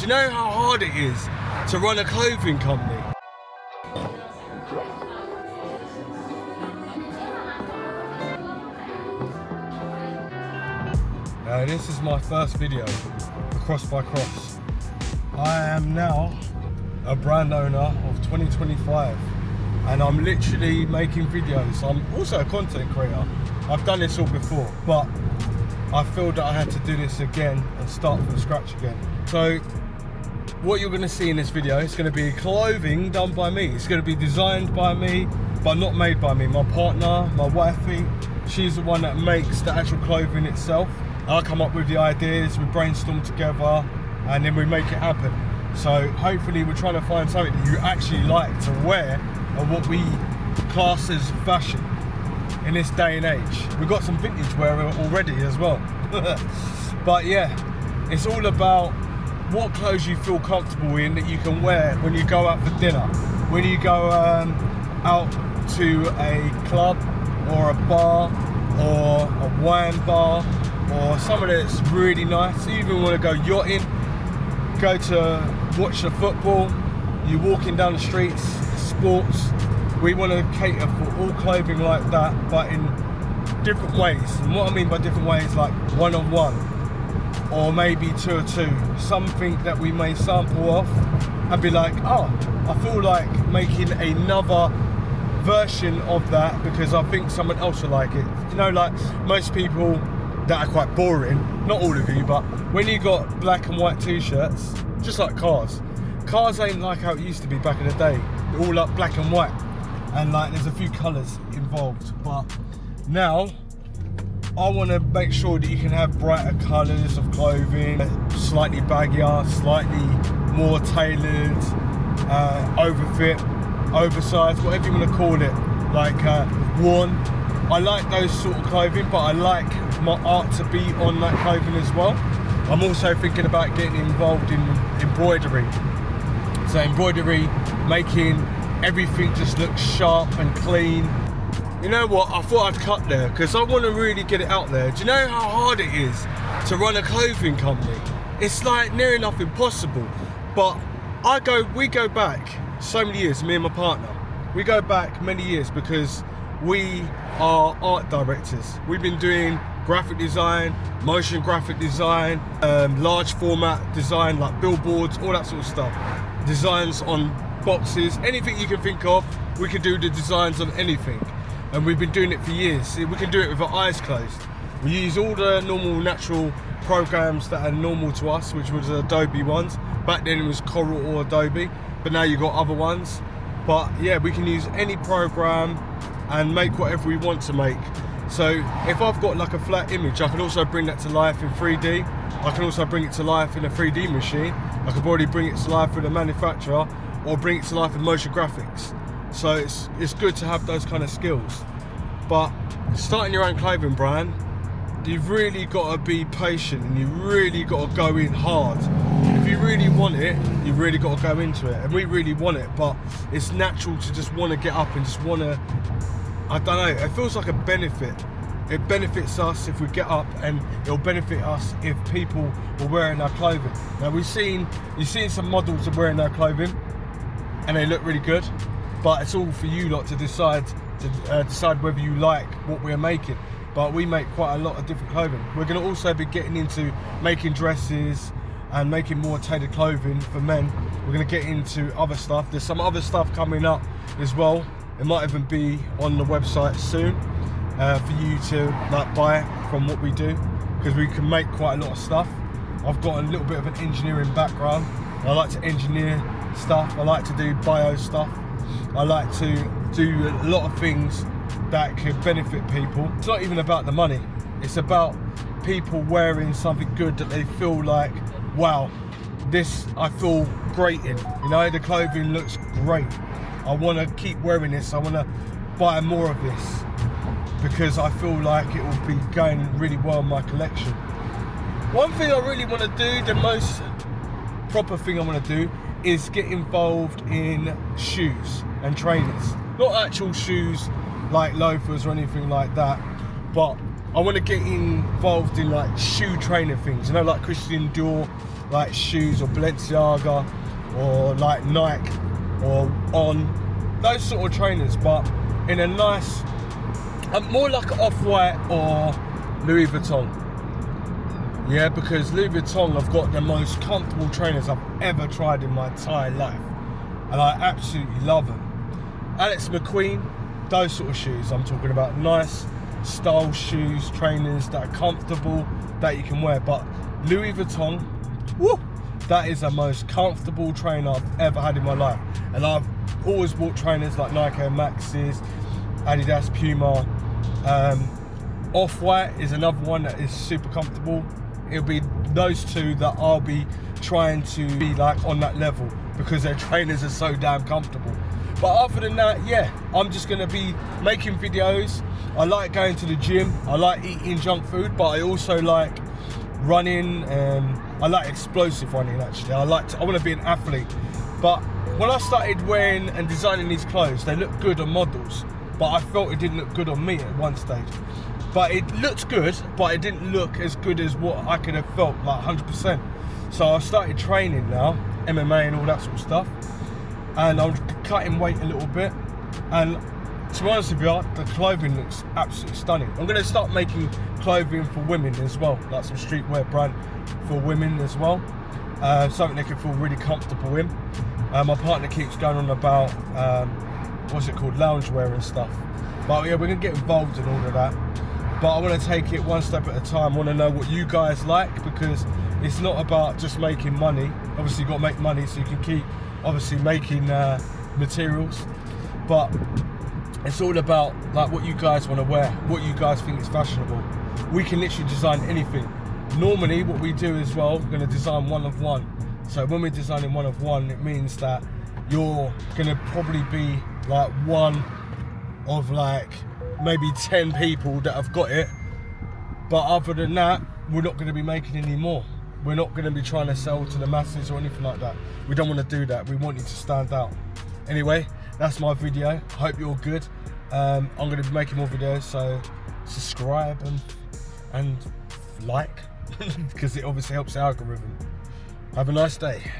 you know how hard it is to run a clothing company? This is my first video, Cross by Cross. I am now a brand owner of 2025 and I'm literally making videos. I'm also a content creator. I've done this all before, but I feel that I had to do this again and start from scratch again. So what you're going to see in this video is going to be clothing done by me. It's going to be designed by me, but not made by me. My partner, my wifey, she's the one that makes the actual clothing itself. I come up with the ideas, we brainstorm together, and then we make it happen. So hopefully we're trying to find something that you actually like to wear and what we class as fashion in this day and age. We've got some vintage wear already as well. But yeah, it's all about what clothes you feel comfortable in that you can wear when you go out for dinner, when you go out to a club or a bar or a wine bar, or somewhere that's really nice. You even want to go yachting, go to watch the football, you're walking down the streets, sports. We want to cater for all clothing like that, but in different ways. And what I mean by different ways, like one-on-one, or maybe two or two. Something that we may sample off and be like, oh, I feel like making another version of that because I think someone else will like it. You know, like most people that are quite boring, not all of you, but when you got black and white t-shirts, just like cars ain't like how it used to be back in the day. They're all like black and white, and like there's a few colours involved. But now I want to make sure that you can have brighter colours of clothing, slightly baggier, slightly more tailored, overfit, oversized, whatever you want to call it, like worn. I like those sort of clothing, but I like my art to be on that clothing as well. I'm also thinking about getting involved in embroidery. So embroidery, making everything just look sharp and clean. You know what, I thought I'd cut there because I want to really get it out there. Do you know how hard it is to run a clothing company? It's like near enough impossible. But we go back so many years, me and my partner. We go back many years because we are art directors. We've been doing graphic design, motion graphic design, large format design like billboards, all that sort of stuff. Designs on boxes, anything you can think of, we can do the designs of anything. And we've been doing it for years. We can do it with our eyes closed. We use all the normal natural programs that are normal to us, which was Adobe ones. Back then it was Coral or Adobe, but now you've got other ones. But yeah, we can use any program and make whatever we want to make. So if I've got like a flat image, I can also bring that to life in 3D. I can also bring it to life in a 3D machine. I can already bring it to life with a manufacturer or bring it to life in motion graphics. So it's good to have those kind of skills. But starting your own clothing brand, you've really got to be patient and you've really got to go in hard. If you really want it, you've really got to go into it. And we really want it, but it's natural to just want to get up and just want to, I don't know, it feels like a benefit. It benefits us if we get up, and it'll benefit us if people are wearing our clothing. Now you've seen some models are wearing our clothing and they look really good, but it's all for you lot to decide whether you like what we're making. But we make quite a lot of different clothing. We're going to also be getting into making dresses and making more tailored clothing for men. We're going to get into other stuff. There's some other stuff coming up as well. It might even be on the website soon for you to like buy from what we do, because we can make quite a lot of stuff. I've got a little bit of an engineering background. I like to engineer stuff. I like to do bio stuff. I like to do a lot of things that could benefit people. It's not even about the money. It's about people wearing something good that they feel like, wow, this I feel great in. You know, the clothing looks great. I want to keep wearing this. I want to buy more of this because I feel like it will be going really well in my collection. One thing I really want to do, the most proper thing I want to do, is get involved in shoes and trainers. Not actual shoes like loafers or anything like that, but I want to get involved in like shoe trainer things, you know, like Christian Dior, like shoes or Balenciaga or like Nike or On, those sort of trainers, but in a nice, more like an Off-White or Louis Vuitton. Yeah, because Louis Vuitton have got the most comfortable trainers I've ever tried in my entire life, and I absolutely love them. Alex McQueen, those sort of shoes I'm talking about, nice style shoes, trainers that are comfortable, that you can wear. But Louis Vuitton, woo, that is the most comfortable trainer I've ever had in my life. And I've always bought trainers like Nike Air Maxes, Adidas, Puma. Off-White is another one that is super comfortable. It'll be those two that I'll be trying to be like on that level, because their trainers are so damn comfortable. But other than that, yeah, I'm just gonna be making videos. I like going to the gym, I like eating junk food, but I also like running, and I like explosive running actually. I want to be an athlete. But when I started wearing and designing these clothes, they look good on models, but I felt it didn't look good on me at one stage. But it looked good, but it didn't look as good as what I could have felt, like 100%. So I started training now, MMA and all that sort of stuff, and I'm cutting weight a little bit. And to be honest with you, the clothing looks absolutely stunning. I'm going to start making clothing for women as well, like some streetwear brand for women as well. Something they can feel really comfortable in. My partner keeps going on about, what's it called, loungewear and stuff. But yeah, we're going to get involved in all of that. But I want to take it one step at a time. I want to know what you guys like, because it's not about just making money. Obviously you've got to make money so you can keep obviously making materials. But it's all about like what you guys want to wear, what you guys think is fashionable. We can literally design anything. Normally what we do as well, we're going to design one of one. So when we're designing one of one, it means that you're going to probably be like one of like maybe 10 people that have got it. But other than that, we're not going to be making any more. We're not going to be trying to sell to the masses or anything like that. We don't want to do that. We want you to stand out. Anyway, that's my video. I hope you're good. I'm going to be making more videos, so subscribe and like, because it obviously helps the algorithm. Have a nice day.